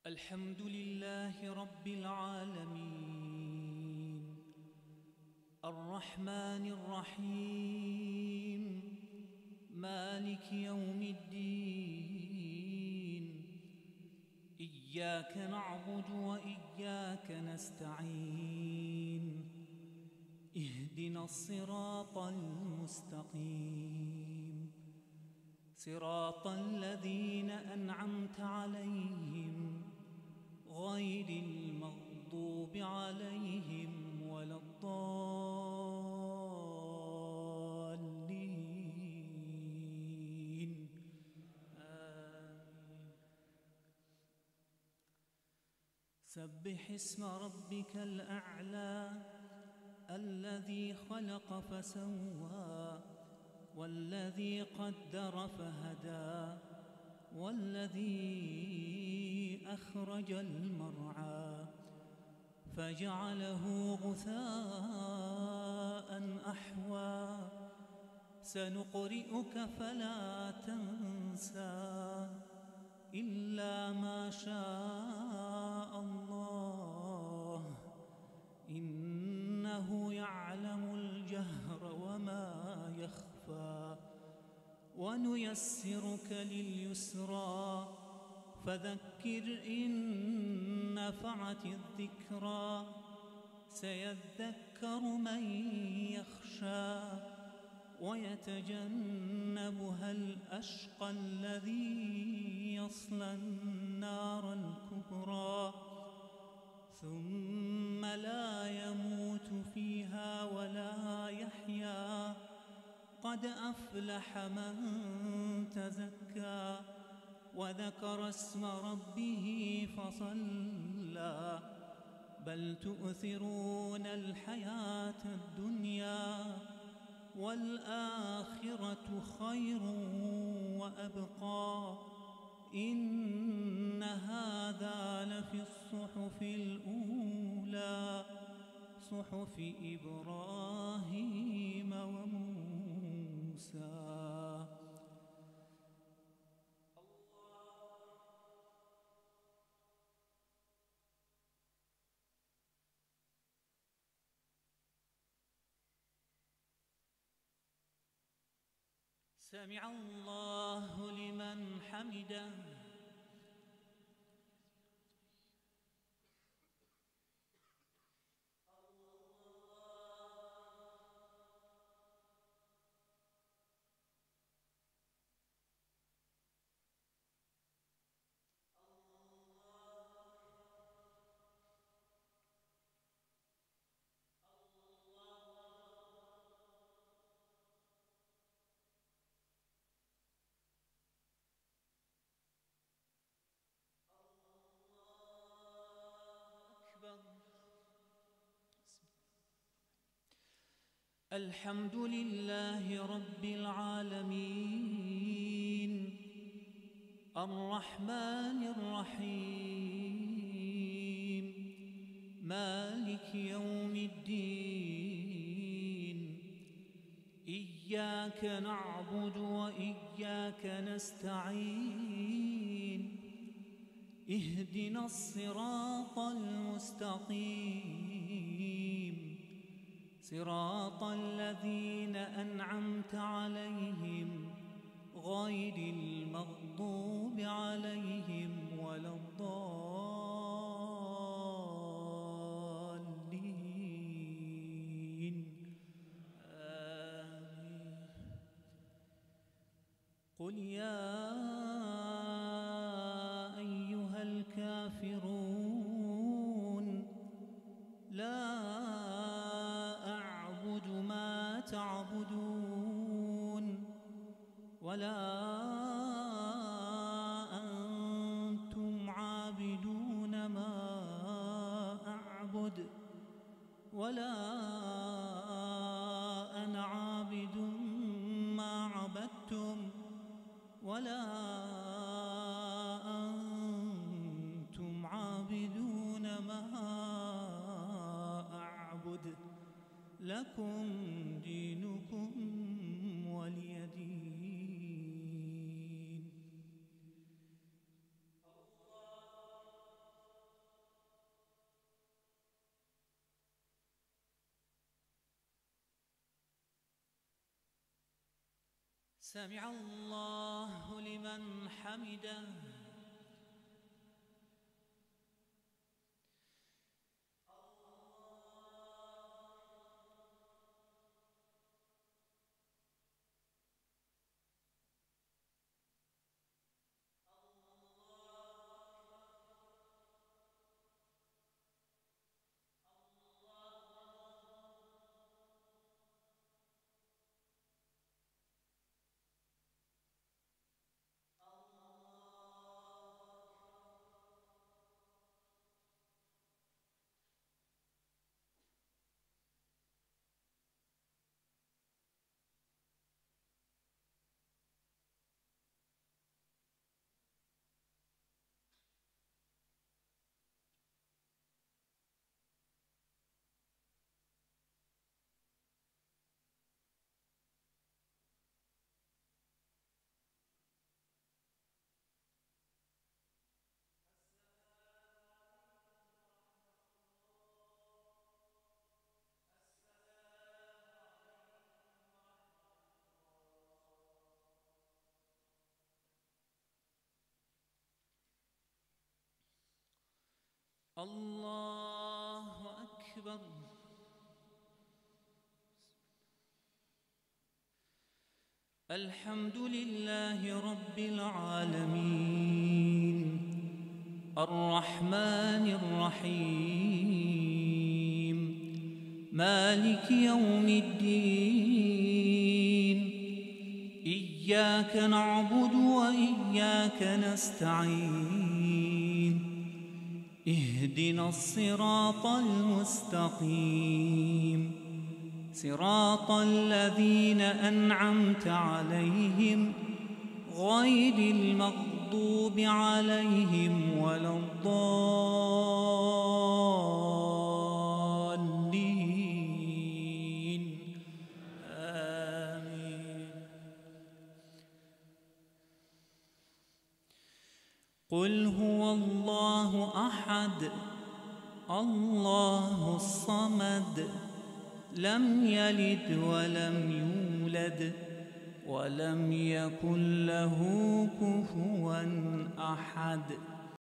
الحمد لله رب العالمين الرحمن الرحيم مالك يوم الدين إياك نعبد وإياك نستعين اهدنا الصراط المستقيم صراط الذين أنعمت عليهم غير المغضوب عليهم ولا الضالين آمين. سبح اسم ربك الأعلى الذي خلق فسوى والذي قدر فهدى والذي أخرج المرعى فجعله غثاء أحوى سنقرئك فلا تنسى إلا ما شاء الله إنه يعلم الجهر وما يخفى ونيسرك لليسرى فذكر إن نفعت الذكرى سيذكر من يخشى ويتجنبها الأشقى الذي يصلى النار الكبرى ثم لا يموت فيها ولا يحيا قد أفلح من تزكى وذكر اسم ربه فصلى بل تؤثرون الحياة الدنيا والآخرة خير وأبقى إن هذا لفي الصحف الأولى صحف إبراهيم وموسى. سمع الله لمن حمده. الحمد لله رب العالمين الرحمن الرحيم مالك يوم الدين إياك نعبد وإياك نستعين اهدنا الصراط المستقيم صراط الذين أنعمت عليهم غير المغضوب عليهم ولا الضالين آمين. قل يا أيها الكافرون لا أعبد ما تعبدون ولا أنتم عابدون ما أعبد ولا أنا عابد ما عبدتم ولا أنتم عابدون ما أعبد لكم دينكم ولي دين. الله سمع الله لمن حمده. الله أكبر. الحمد لله رب العالمين الرحمن الرحيم مالك يوم الدين. إياك نعبد وإياك نستعين. اهدنا الصراط المستقيم صراط الذين أنعمت عليهم غير المغضوب عليهم ولا الضالين. آمين. قل هو الله أحد الله الصمد لم يلد ولم يولد ولم يكن له كفوا أحد.